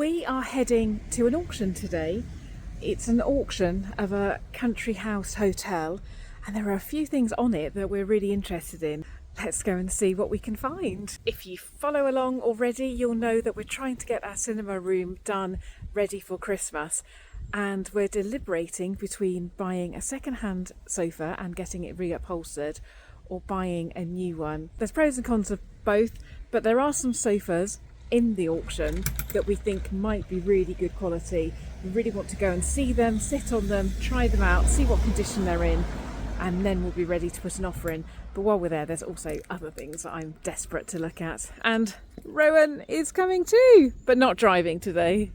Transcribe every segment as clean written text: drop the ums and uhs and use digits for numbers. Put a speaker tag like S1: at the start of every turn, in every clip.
S1: We are heading to an auction today. It's an auction of a country house hotel, and there are a few things on it that we're really interested in. Let's go and see what we can find. If you follow along already, you'll know that we're trying to get our cinema room done, ready for Christmas. And we're deliberating between buying a second-hand sofa and getting it reupholstered or buying a new one. There's pros and cons of both, but there are some sofas in the auction that we think might be really good quality. We really want to go and see them, sit on them, try them out, see what condition they're in, and then we'll be ready to put an offer in. But while we're there, there's also other things that I'm desperate to look at. And Rowan is coming too, but not driving today.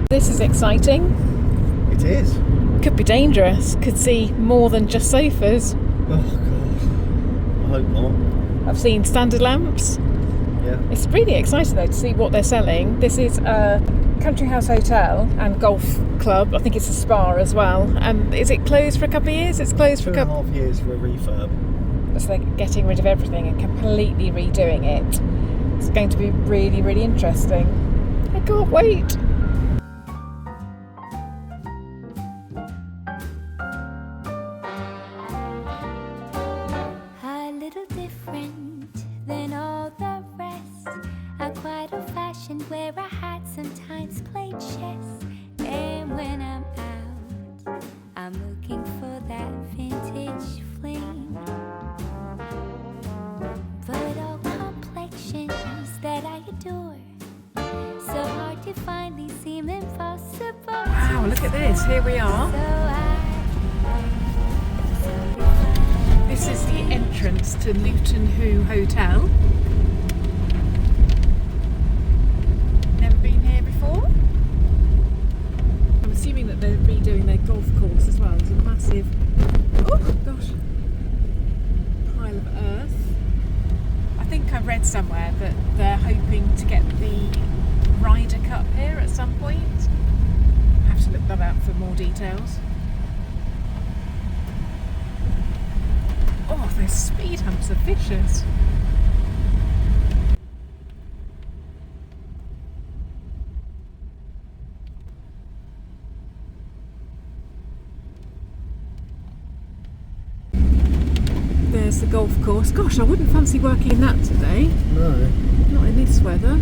S1: This is exciting.
S2: It is.
S1: Could be dangerous. Could see more than just sofas.
S2: Oh God. I hope not.
S1: I've seen standard lamps.
S2: Yeah.
S1: It's really exciting though to see what they're selling. This is a country house hotel and golf club. I think it's a spa as well. And is it closed for a couple of years? It's closed for a couple.
S2: 2.5 years for a refurb.
S1: So they're getting rid of everything and completely redoing it. It's going to be really, really interesting. I can't wait.
S3: Where I had sometimes played chess, and when I'm out, I'm looking for that vintage fling. But all complexions that I adore, so hard to find, these seem impossible.
S1: Wow, look at this, here we are. This is the entrance to Luton Hoo Hotel. I'm assuming that they're redoing their golf course as well. There's a massive, oh gosh, pile of earth. I think I read somewhere that they're hoping to get the Ryder Cup here at some point. I have to look that up for more details. Oh, those speed humps are vicious. There's the golf course. Gosh, I wouldn't fancy working in that today.
S2: No.
S1: Not in this weather.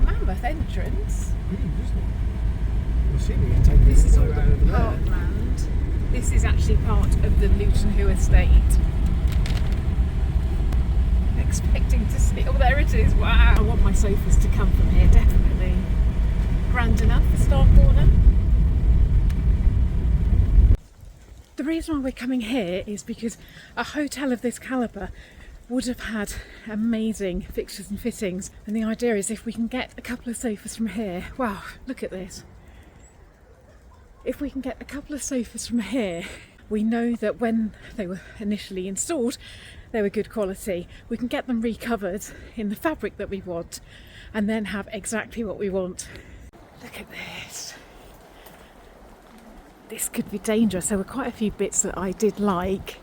S1: Mammoth entrance. This is all the parkland. This is actually part of the Luton Hoo estate. Expecting to see. Oh, there it is. Wow. I want my sofas to come from here, definitely. Grand enough for Star Corner. The reason why we're coming here is because a hotel of this calibre would have had amazing fixtures and fittings, and the idea is if we can get a couple of sofas from here, wow, look at this. If we can get a couple of sofas from here, we know that when they were initially installed, they were good quality. We can get them recovered in the fabric that we want and then have exactly what we want. Look at this. This could be dangerous. There were quite a few bits that I did like.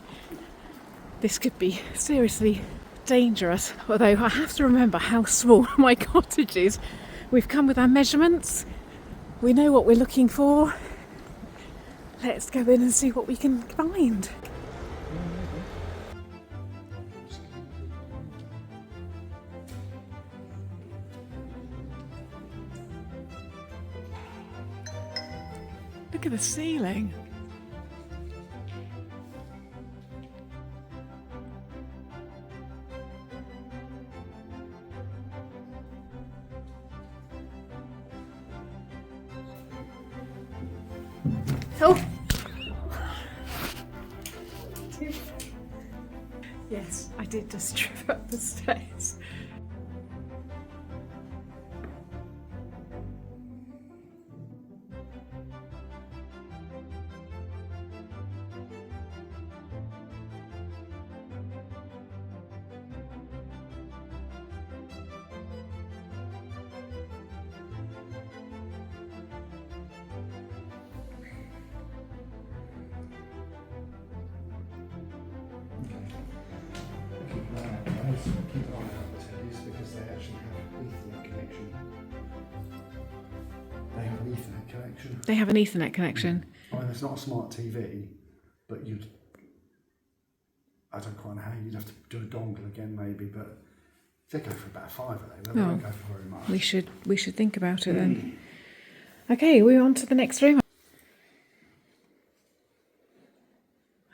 S1: This could be seriously dangerous, although I have to remember how small my cottage is. We've come with our measurements. We know what we're looking for. Let's go in and see what we can find. Look at the ceiling. Oh! Yes, I did just trip up the stairs.
S4: Keep an eye out for tellies because they actually have Ethernet connection. They have an Ethernet connection.
S1: They have an Ethernet connection.
S4: I mean, it's not a smart TV, but I don't quite know how you'd have to do a dongle again maybe, but they go for about £5 they won't go for very much.
S1: We should think about it then. Okay, we're on to the next room.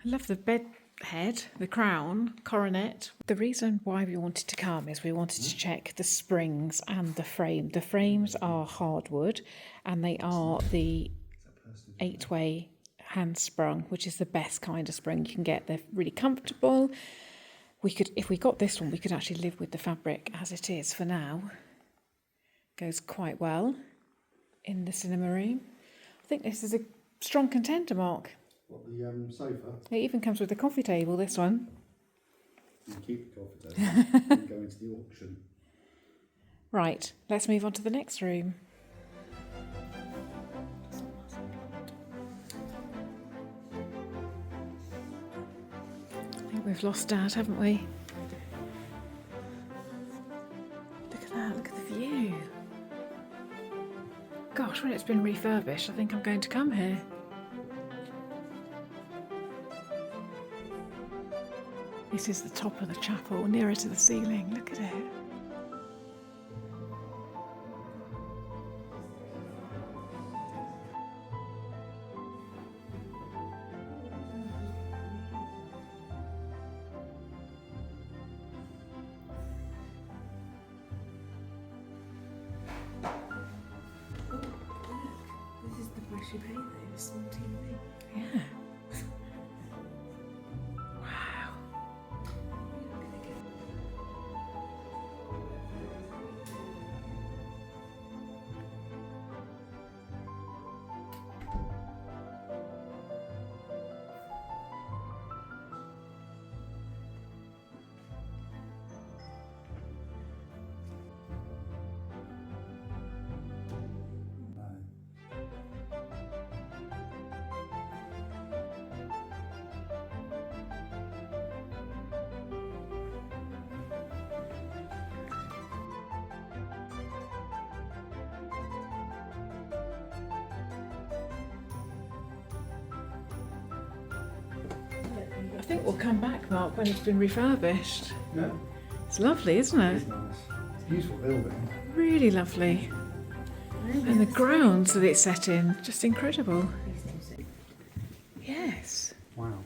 S1: I love the bed head, the crown, coronet. The reason why we wanted to come is we wanted to check the springs and the frame. The frames are hardwood and they are the 8-way hand sprung, which is the best kind of spring you can get. They're really comfortable. If we got this one, we could actually live with the fabric as it is for now. Goes quite well in the cinema room. I think this is a strong contender, Mark.
S4: What, the sofa?
S1: It even comes with a coffee table, this one.
S4: You keep the coffee table and go into the auction.
S1: Right, let's move on to the next room. I think we've lost Dad, haven't we? Look at that, look at the view. Gosh, when it's been refurbished, I think I'm going to come here. This is the top of the chapel, nearer to the ceiling. Look at it.
S5: This is the price you pay though, a small TV.
S1: Yeah. I think we'll come back, Mark, when it's been refurbished.
S4: Yeah,
S1: It's lovely, isn't
S4: it's
S1: it?
S4: nice. It's a beautiful building.
S1: Really lovely. And the grounds that it's set in, just incredible. Yes.
S4: Wow.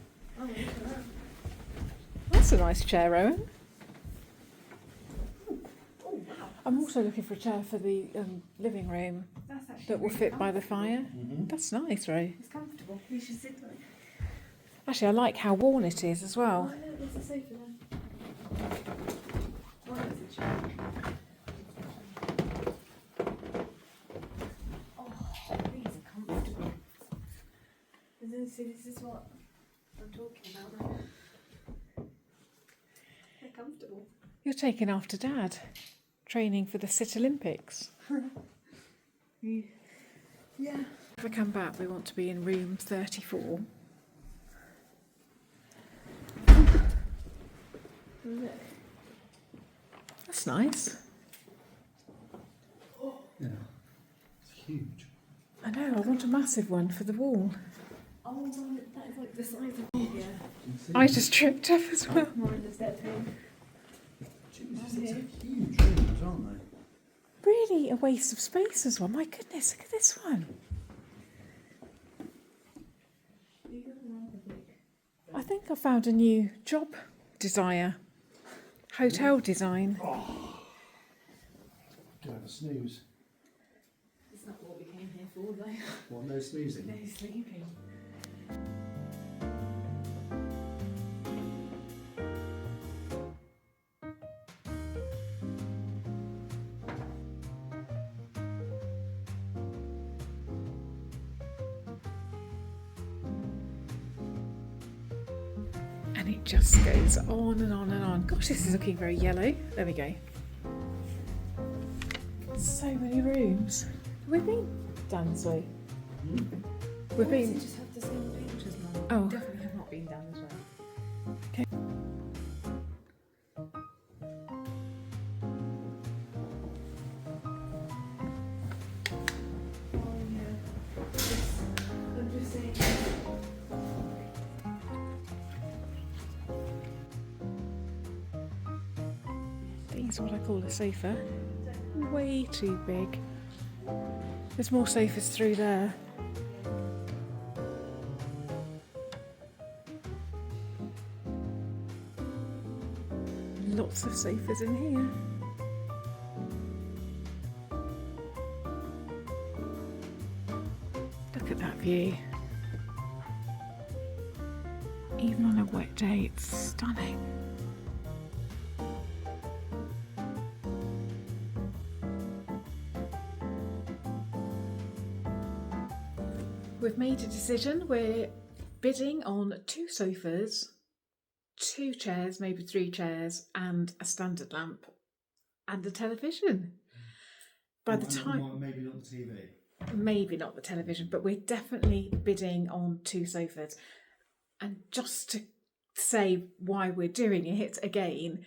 S1: That's a nice chair, Rowan. I'm also looking for a chair for the living room
S5: That's actually
S1: that will
S5: really
S1: fit by the
S5: comfortable.
S1: fire. That's nice, Ro.
S5: It's comfortable. You should sit on it.
S1: Actually, I like how worn it is as well.
S5: Oh, no, there's a sofa there. Oh, there's a chair. Oh, these are comfortable. This is what I'm talking about. They're comfortable.
S1: You're taking after Dad, training for the Sit Olympics.
S5: Yeah.
S1: If we come back, we want to be in room 34.
S5: Look.
S1: That's nice.
S4: Yeah. It's huge.
S1: I know, I want a massive one for the wall.
S5: Oh, well, that is like the size of yeah.
S1: I just tripped up as well.
S5: More in the step in.
S4: Jesus, it's a huge rooms, aren't they?
S1: Really a waste of space as well. My goodness, look at this one. I think I found a new job desire. Hotel design.
S4: Could have a snooze.
S5: It's not what we came here for though.
S4: What, no snoozing?
S5: No sleeping.
S1: And it just goes on and on and on. Gosh, this is looking very yellow. There we go. So many rooms. Have we been down this way? We've
S5: Why does
S1: been.
S5: it just have the same pictures, Mum?
S1: Oh.
S5: Definitely have not been down this way.
S1: is what I call a sofa. Way too big. There's more sofas through there. Lots of sofas in here. Look at that view. Even on a wet day, it's stunning. We've made a decision. We're bidding on 2 sofas, 2 chairs, maybe 3 chairs, and a standard lamp and a television. By the time,
S4: maybe not the TV.
S1: maybe not the television, but we're definitely bidding on 2 sofas. And just to say why we're doing it again,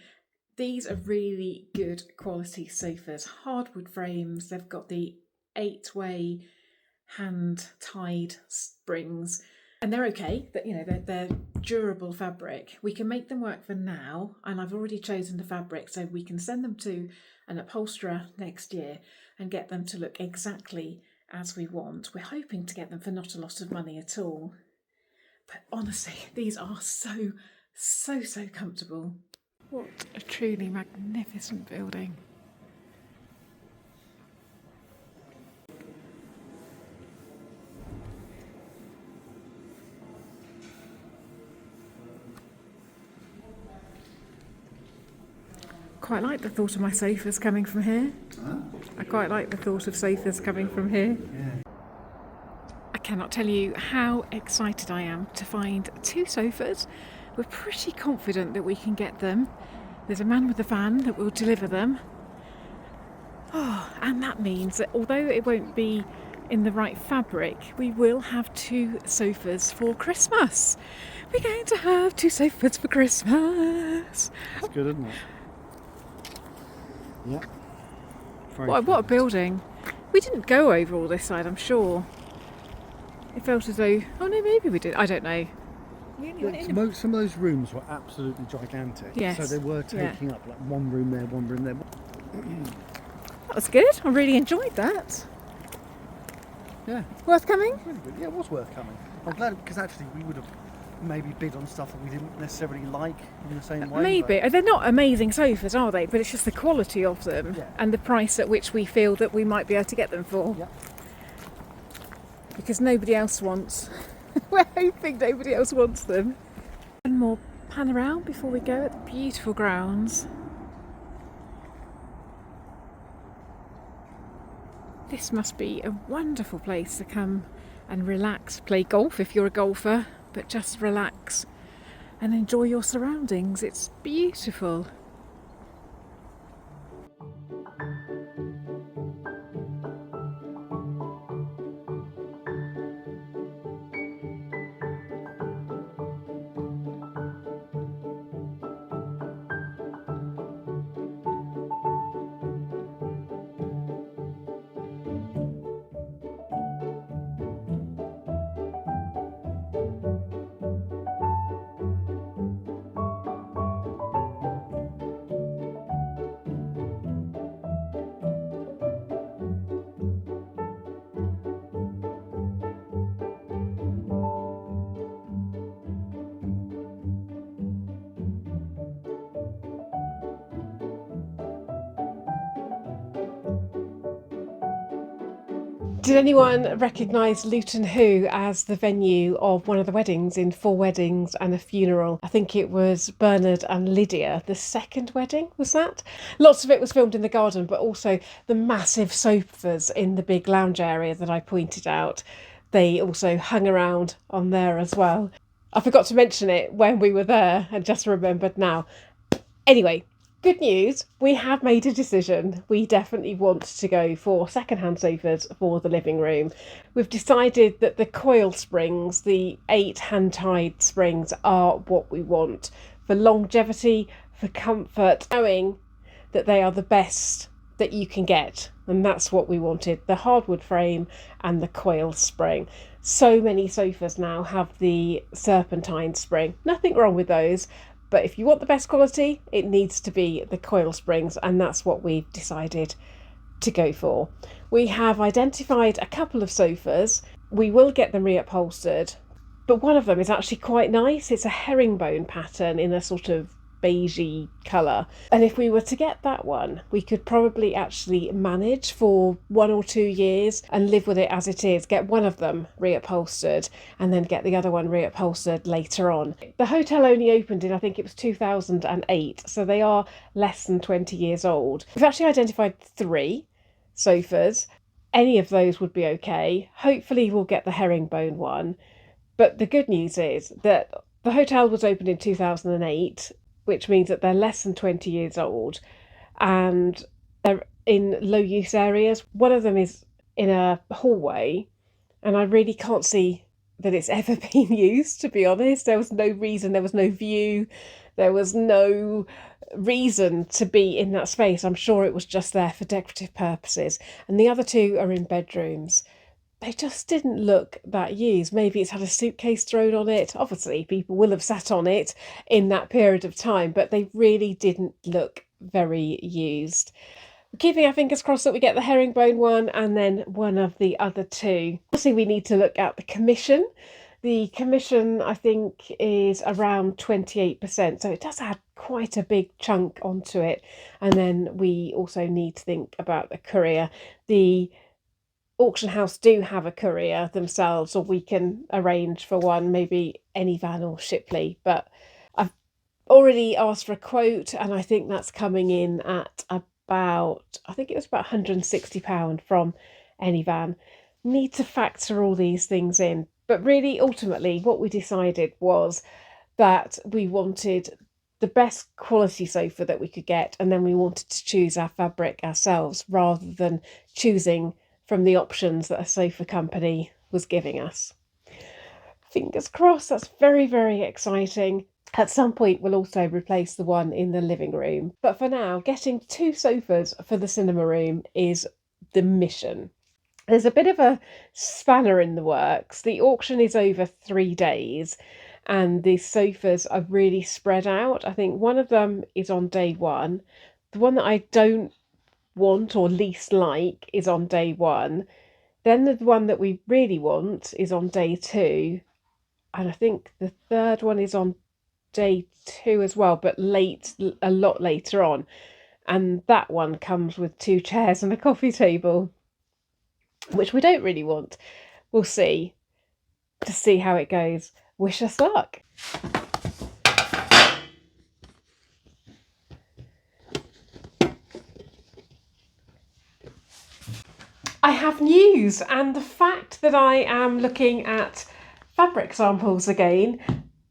S1: these are really good quality sofas. Hardwood frames, they've got the 8-way hand-tied springs, and they're okay. That, you know, they're durable fabric. We can make them work for now, and I've already chosen the fabric, so we can send them to an upholsterer next year and get them to look exactly as we want. We're hoping to get them for not a lot of money at all. But honestly, these are so comfortable. What a truly magnificent building. Quite like the thought of my sofas coming from here.
S4: Huh?
S1: I quite like the thought of sofas coming from here.
S4: Yeah.
S1: I cannot tell you how excited I am to find 2 sofas. We're pretty confident that we can get them. There's a man with a van that will deliver them. Oh, and that means that although it won't be in the right fabric, we will have 2 sofas for Christmas. We're going to have 2 sofas for Christmas.
S4: It's good, isn't it? Yeah.
S1: What a building. We didn't go over all this side, I'm sure. It felt as though, oh no, maybe we did. I don't know.
S4: Some of those rooms were absolutely gigantic.
S1: Yes.
S4: So they were taking up like one room there, one room there.
S1: That was good. I really enjoyed that.
S4: Yeah.
S1: Worth coming?
S4: Really good. Yeah, it was worth coming. I'm glad, because actually we would have maybe bid on stuff that we didn't necessarily like in the same way.
S1: Maybe. They're not amazing sofas, are they? But it's just the quality of them and the price at which we feel that we might be able to get them for.
S4: Yeah.
S1: Because nobody else wants. We're hoping nobody else wants them. One more pan around before we go at the beautiful grounds. This must be a wonderful place to come and relax, play golf if you're a golfer, but just relax and enjoy your surroundings. It's beautiful. Did anyone recognise Luton Hoo as the venue of one of the weddings in 4 Weddings and a Funeral? I think it was Bernard and Lydia, the second wedding, was that? Lots of it was filmed in the garden, but also the massive sofas in the big lounge area that I pointed out. They also hung around on there as well. I forgot to mention it when we were there and just remembered now. Anyway, good news, we have made a decision. We definitely want to go for second-hand sofas for the living room. We've decided that the coil springs, the 8 hand-tied springs, are what we want for longevity, for comfort, knowing that they are the best that you can get. And that's what we wanted, the hardwood frame and the coil spring. So many sofas now have the serpentine spring. Nothing wrong with those, But if you want the best quality, it needs to be the coil springs, and that's what we've decided to go for. We have identified a couple of sofas. We will get them reupholstered, but one of them is actually quite nice. It's a herringbone pattern in a sort of beigey colour, and if we were to get that one, we could probably actually manage for 1 or 2 years and live with it as it is, get one of them reupholstered and then get the other one reupholstered later on. The hotel only opened in, I think it was 2008, so they are less than 20 years old. We've actually identified 3 sofas. Any of those would be okay. Hopefully we'll get the herringbone one, but the good news is that the hotel was opened in 2008, which means that they're less than 20 years old and they're in low use areas. One of them is in a hallway, and I really can't see that it's ever been used, to be honest. There was no reason, there was no view, there was no reason to be in that space. I'm sure it was just there for decorative purposes. And the other 2 are in bedrooms. They just didn't look that used. Maybe it's had a suitcase thrown on it. Obviously, people will have sat on it in that period of time, but they really didn't look very used. We're keeping our fingers crossed that we get the herringbone one and then one of the other 2. Obviously, we need to look at the commission. The commission, I think, is around 28%, so it does add quite a big chunk onto it. And then we also need to think about the courier. The auction house do have a courier themselves, or we can arrange for one, maybe Anyvan or Shipley, but I've already asked for a quote and I think that's coming in at about, I think it was about £160 from Anyvan. Need to factor all these things in, but really ultimately what we decided was that we wanted the best quality sofa that we could get, and then we wanted to choose our fabric ourselves rather than choosing from the options that a sofa company was giving us. Fingers crossed, that's very, very exciting. At some point we'll also replace the one in the living room. But for now, getting 2 sofas for the cinema room is the mission. There's a bit of a spanner in the works. The auction is over 3 days and the sofas are really spread out. I think one of them is on day 1. The one that I don't want or least like is on day 1. Then the one that we really want is on day 2, and I think the third one is on day 2 as well, but a lot later on, and that one comes with 2 chairs and a coffee table, which we don't really want. We'll see to see how it goes. Wish us luck. I have news, and the fact that I am looking at fabric samples again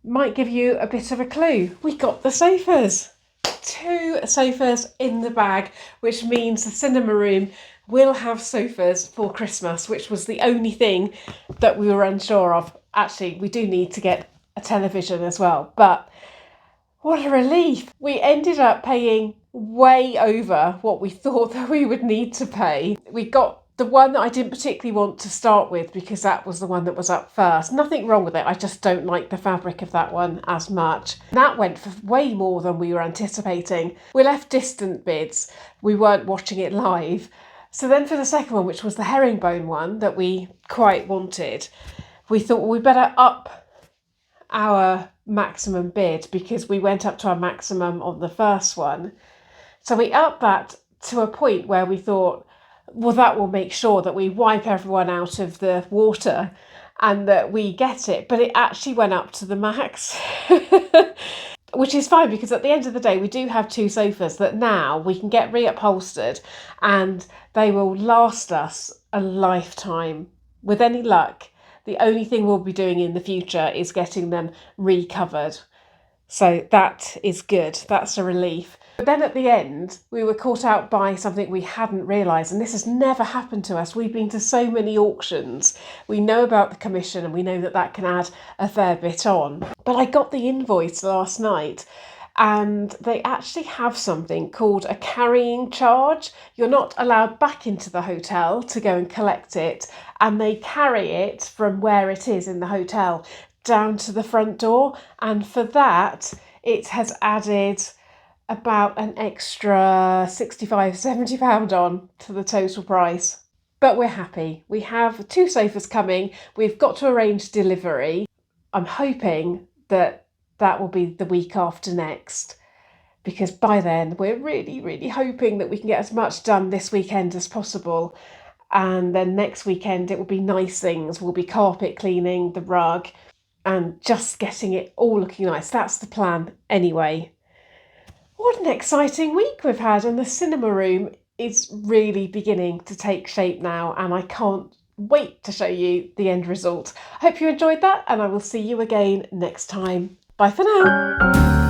S1: might give you a bit of a clue. We got the sofas. 2 sofas in the bag, which means the cinema room will have sofas for Christmas, which was the only thing that we were unsure of. Actually, we do need to get a television as well, but what a relief. We ended up paying way over what we thought that we would need to pay. We got the one that I didn't particularly want to start with because that was the one that was up first. Nothing wrong with it, I just don't like the fabric of that one as much. That went for way more than we were anticipating. We left distant bids, we weren't watching it live. So then for the second one, which was the herringbone one that we quite wanted, we thought, well, we better up our maximum bid because we went up to our maximum on the first one. So we upped that to a point where we thought, well, that will make sure that we wipe everyone out of the water and that we get it. But it actually went up to the max, which is fine because at the end of the day, we do have 2 sofas that now we can get reupholstered and they will last us a lifetime. With any luck, the only thing we'll be doing in the future is getting them recovered. So that is good. That's a relief. But then at the end, we were caught out by something we hadn't realised, and this has never happened to us. We've been to so many auctions. We know about the commission and we know that that can add a fair bit on. But I got the invoice last night and they actually have something called a carrying charge. You're not allowed back into the hotel to go and collect it, and they carry it from where it is in the hotel down to the front door, and for that it has added about an extra £65–70 on to the total price. But we're happy. We have 2 sofas coming. We've got to arrange delivery. I'm hoping that that will be the week after next, because by then we're really hoping that we can get as much done this weekend as possible. And then next weekend it will be nice things. We'll be carpet cleaning, the rug, and just getting it all looking nice. That's the plan anyway. What an exciting week we've had, and the cinema room is really beginning to take shape now, and I can't wait to show you the end result. I hope you enjoyed that, and I will see you again next time. Bye for now.